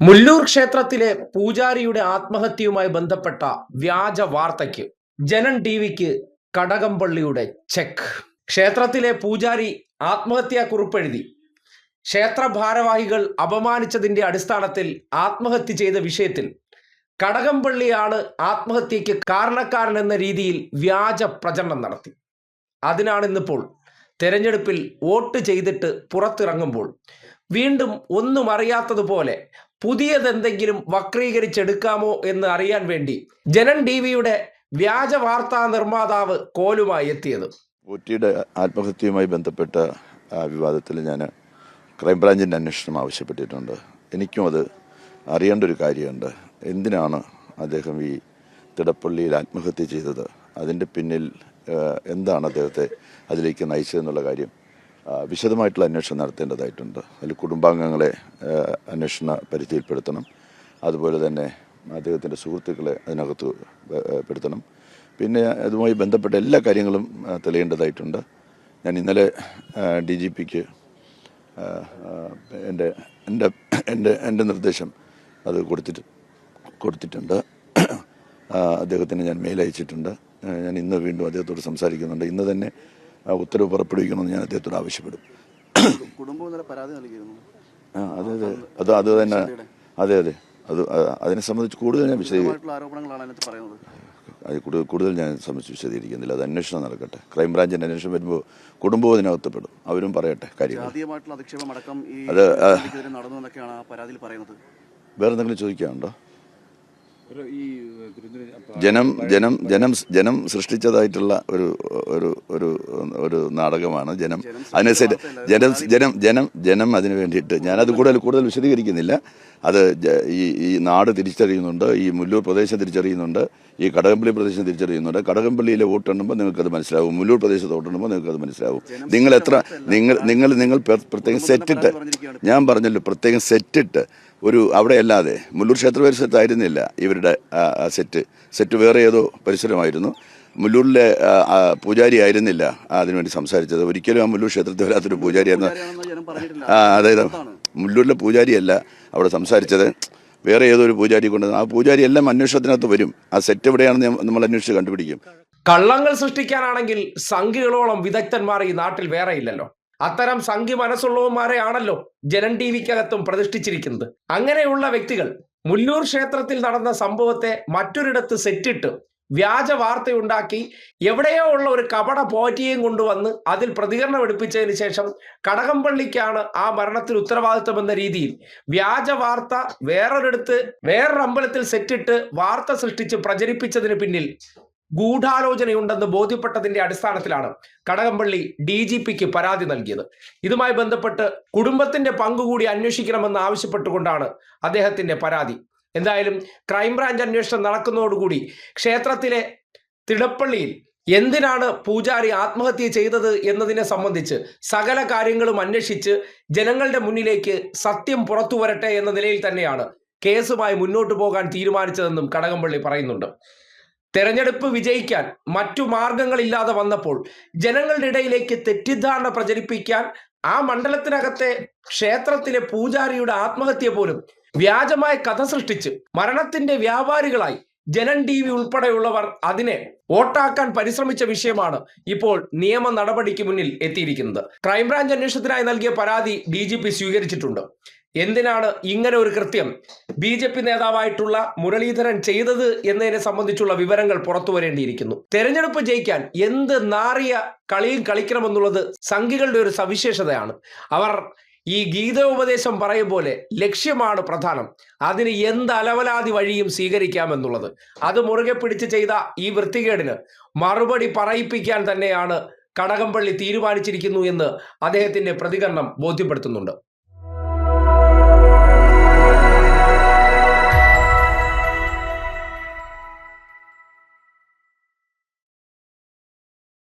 മുല്ലൂർ ക്ഷേത്രത്തിലെ പൂജാരിയുടെ ആത്മഹത്യയുമായി ബന്ധപ്പെട്ട വ്യാജ വാർത്തയ്ക്ക് ജനൻ ടിവിക്ക് കടകംപള്ളിയുടെ ചെക്ക്. ക്ഷേത്രത്തിലെ പൂജാരി ആത്മഹത്യാ കുറിപ്പെഴുതി ക്ഷേത്ര ഭാരവാഹികൾ അപമാനിച്ചതിന്റെ അടിസ്ഥാനത്തിൽ ആത്മഹത്യ ചെയ്ത വിഷയത്തിൽ കടകംപള്ളിയാണ് ആത്മഹത്യക്ക് കാരണക്കാരൻ എന്ന രീതിയിൽ വ്യാജ പ്രചരണം നടത്തി. അതിനാണ് ഇന്നിപ്പോൾ തെരഞ്ഞെടുപ്പിൽ വോട്ട് ചെയ്തിട്ട് പുറത്തിറങ്ങുമ്പോൾ വീണ്ടും ഒന്നും അറിയാത്തതുപോലെ പുതിയതെന്തെങ്കിലും വക്രീകരിച്ചെടുക്കാമോ എന്ന് അറിയാൻ വേണ്ടി ജനൻ ടിവിയുടെ വ്യാജ വാർത്താ നിർമ്മാതാവ് കോലുമായി എത്തിയത്. പോറ്റിയുടെ ആത്മഹത്യയുമായി ബന്ധപ്പെട്ട വിവാദത്തിൽ ഞാൻ ക്രൈംബ്രാഞ്ചിൻ്റെ അന്വേഷണം ആവശ്യപ്പെട്ടിട്ടുണ്ട്. എനിക്കും അത് അറിയേണ്ട ഒരു കാര്യമുണ്ട്. എന്തിനാണ് അദ്ദേഹം ഈ തിടപ്പള്ളിയിൽ ആത്മഹത്യ ചെയ്തത്, അതിൻ്റെ പിന്നിൽ എന്താണ് അദ്ദേഹത്തെ അതിലേക്ക് നയിച്ചതെന്നുള്ള കാര്യം വിശദമായിട്ടുള്ള അന്വേഷണം നടത്തേണ്ടതായിട്ടുണ്ട്. അതിൽ കുടുംബാംഗങ്ങളെ അന്വേഷണ പരിധിയിൽപ്പെടുത്തണം. അതുപോലെ തന്നെ അദ്ദേഹത്തിൻ്റെ സുഹൃത്തുക്കളെ അതിനകത്ത് പെടുത്തണം. പിന്നെ അതുമായി ബന്ധപ്പെട്ട എല്ലാ കാര്യങ്ങളും തെളിയേണ്ടതായിട്ടുണ്ട്. ഞാൻ ഇന്നലെ DGPക്ക് എൻ്റെ നിർദ്ദേശം അത് കൊടുത്തിട്ടുണ്ട്. അദ്ദേഹത്തിന് ഞാൻ മെയിൽ അയച്ചിട്ടുണ്ട്. ഞാൻ ഇന്ന് വീണ്ടും അദ്ദേഹത്തോട് സംസാരിക്കുന്നുണ്ട്. ഇന്ന് തന്നെ ഉത്തരവ് പുറപ്പെടുവിക്കണമെന്ന് ഞാൻ അദ്ദേഹത്തോട് ആവശ്യപ്പെടും. അത് തന്നെ അതെ അത് അതിനെ സംബന്ധിച്ച് കൂടുതൽ ഞാൻ കൂടുതൽ ഞാൻ വിശദീകരിക്കുന്നില്ല. അത് അന്വേഷണം നടക്കട്ടെ. ക്രൈംബ്രാഞ്ചിൻ്റെ അന്വേഷണം വരുമ്പോൾ കുടുംബവും അതിനകത്ത് പെടും. അവരും പറയട്ടെ കാര്യങ്ങൾ. വേറെ എന്തെങ്കിലും ചോദിക്കാനുണ്ടോ? ജനം സൃഷ്ടിച്ചതായിട്ടുള്ള ഒരു നാടകമാണ് ജനം. അതിനനുസരിച്ച് ജനം അതിനു വേണ്ടിയിട്ട് ഞാനത് കൂടുതൽ വിശദീകരിക്കുന്നില്ല. അത് ഈ നാട് തിരിച്ചറിയുന്നുണ്ട്, ഈ മുല്ലൂർ പ്രദേശം തിരിച്ചറിയുന്നുണ്ട്, ഈ കടകംപള്ളി പ്രദേശം തിരിച്ചറിയുന്നുണ്ട്. കടകംപള്ളിയിലെ വോട്ടെണ്ണുമ്പോൾ നിങ്ങൾക്കത് മനസ്സിലാവും, മുല്ലൂർ പ്രദേശത്ത് വോട്ടെണ്ണുമ്പോൾ നിങ്ങൾക്കത് മനസ്സിലാവും. നിങ്ങൾ പ്രത്യേകം സെറ്റിട്ട്, ഞാൻ പറഞ്ഞല്ലോ, പ്രത്യേകം സെറ്റിട്ട് അവിടെ അല്ലാതെ മുല്ലൂർ ക്ഷേത്ര പരിസരത്തായിരുന്നില്ല ഇവരുടെ സെറ്റ് വേറെ ഏതോ പരിസരമായിരുന്നു. മുല്ലൂരിലെ പൂജാരി ആയിരുന്നില്ല അതിനുവേണ്ടി സംസാരിച്ചത്. ഒരിക്കലും ആ മുല്ലൂർ ക്ഷേത്രത്തിൽ വരാത്തൊരു പൂജാരിയായിരുന്നു. അതായത് മുല്ലൂരിലെ പൂജാരിയല്ല അവിടെ സംസാരിച്ചത്, വേറെ ഏതോ ഒരു പൂജാരി കൊണ്ട്. ആ പൂജാരി എല്ലാം അന്വേഷണത്തിനകത്ത് വരും. ആ സെറ്റ് എവിടെയാണെന്ന് നമ്മൾ അന്വേഷിച്ച് കണ്ടുപിടിക്കും. കള്ളങ്ങൾ സൃഷ്ടിക്കാനാണെങ്കിൽ സംഖ്യകളോളം വിദഗ്ധന്മാർ ഈ നാട്ടിൽ വേറെ ഇല്ലല്ലോ. അത്തരം സംഖ്യ മനസ്സുള്ളവന്മാരെ ആണല്ലോ ജനൻ ടിവിക്കകത്തും പ്രതിഷ്ഠിച്ചിരിക്കുന്നത്. അങ്ങനെയുള്ള വ്യക്തികൾ മുല്ലൂർ ക്ഷേത്രത്തിൽ നടന്ന സംഭവത്തെ മറ്റൊരിടത്ത് സെറ്റിട്ട് വ്യാജ വാർത്തയുണ്ടാക്കി എവിടെയോ ഉള്ള ഒരു കപട പോറ്റിയെയും കൊണ്ടുവന്ന് അതിൽ പ്രതികരണം എടുപ്പിച്ചതിന് ശേഷം കടകംപള്ളിക്കാണ് ആ മരണത്തിൽ ഉത്തരവാദിത്വം എന്ന രീതിയിൽ വ്യാജ വാർത്ത വേറൊരു അമ്പലത്തിൽ സെറ്റിട്ട് വാർത്ത സൃഷ്ടിച്ച് പ്രചരിപ്പിച്ചതിന് പിന്നിൽ ഗൂഢാലോചനയുണ്ടെന്ന് ബോധ്യപ്പെട്ടതിന്റെ അടിസ്ഥാനത്തിലാണ് കടകംപള്ളി DGPക്ക് പരാതി നൽകിയത്. ഇതുമായി ബന്ധപ്പെട്ട് കുടുംബത്തിന്റെ പങ്കുകൂടി അന്വേഷിക്കണമെന്ന് ആവശ്യപ്പെട്ടുകൊണ്ടാണ് അദ്ദേഹത്തിന്റെ പരാതി. എന്തായാലും ക്രൈംബ്രാഞ്ച് അന്വേഷണം നടക്കുന്നതോടുകൂടി ക്ഷേത്രത്തിലെ തിടപ്പള്ളിയിൽ എന്തിനാണ് പൂജാരി ആത്മഹത്യ ചെയ്തത് എന്നതിനെ സംബന്ധിച്ച് സകല കാര്യങ്ങളും അന്വേഷിച്ച് ജനങ്ങളുടെ മുന്നിലേക്ക് സത്യം പുറത്തു വരട്ടെ എന്ന നിലയിൽ തന്നെയാണ് കേസുമായി മുന്നോട്ട് പോകാൻ തീരുമാനിച്ചതെന്നും കടകംപള്ളി പറയുന്നുണ്ട്. തെരഞ്ഞെടുപ്പ് വിജയിക്കാൻ മറ്റു മാർഗങ്ങളില്ലാതെ വന്നപ്പോൾ ജനങ്ങളുടെ ഇടയിലേക്ക് തെറ്റിദ്ധാരണ പ്രചരിപ്പിക്കാൻ ആ മണ്ഡലത്തിനകത്തെ ക്ഷേത്രത്തിലെ പൂജാരിയുടെ ആത്മഹത്യ പോലും വ്യാജമായ കഥ സൃഷ്ടിച്ച് മരണത്തിന്റെ വ്യാപാരികളായി ജനൻ TV ഉൾപ്പെടെയുള്ളവർ അതിനെ വോട്ടാക്കാൻ പരിശ്രമിച്ച വിഷയമാണ് ഇപ്പോൾ നിയമ നടപടിക്ക് മുന്നിൽ എത്തിയിരിക്കുന്നത്. ക്രൈംബ്രാഞ്ച് അന്വേഷണത്തിനായി നൽകിയ പരാതി DGP സ്വീകരിച്ചിട്ടുണ്ട്. എന്തിനാണ് ഇങ്ങനെ ഒരു കൃത്യം BJP നേതാവായിട്ടുള്ള മുരളീധരൻ ചെയ്തത് എന്നതിനെ സംബന്ധിച്ചുള്ള വിവരങ്ങൾ പുറത്തു വരേണ്ടിയിരിക്കുന്നു. തെരഞ്ഞെടുപ്പ് ജയിക്കാൻ എന്ത് നാറിയ കളിയും കളിക്കണമെന്നുള്ളത് സംഘികളുടെ ഒരു സവിശേഷതയാണ്. അവർ ഈ ഗീതോപദേശം പറയും പോലെ ലക്ഷ്യമാണ് പ്രധാനം, അതിന് എന്ത് അലവലാതി വഴിയും സ്വീകരിക്കാമെന്നുള്ളത്. അത് മുറുകെ പിടിച്ച് ചെയ്ത ഈ വൃത്തികേടിന് മറുപടി പറയിപ്പിക്കാൻ തന്നെയാണ് കടകംപള്ളി തീരുമാനിച്ചിരിക്കുന്നു എന്ന് അദ്ദേഹത്തിന്റെ പ്രതികരണം ബോധ്യപ്പെടുത്തുന്നുണ്ട്.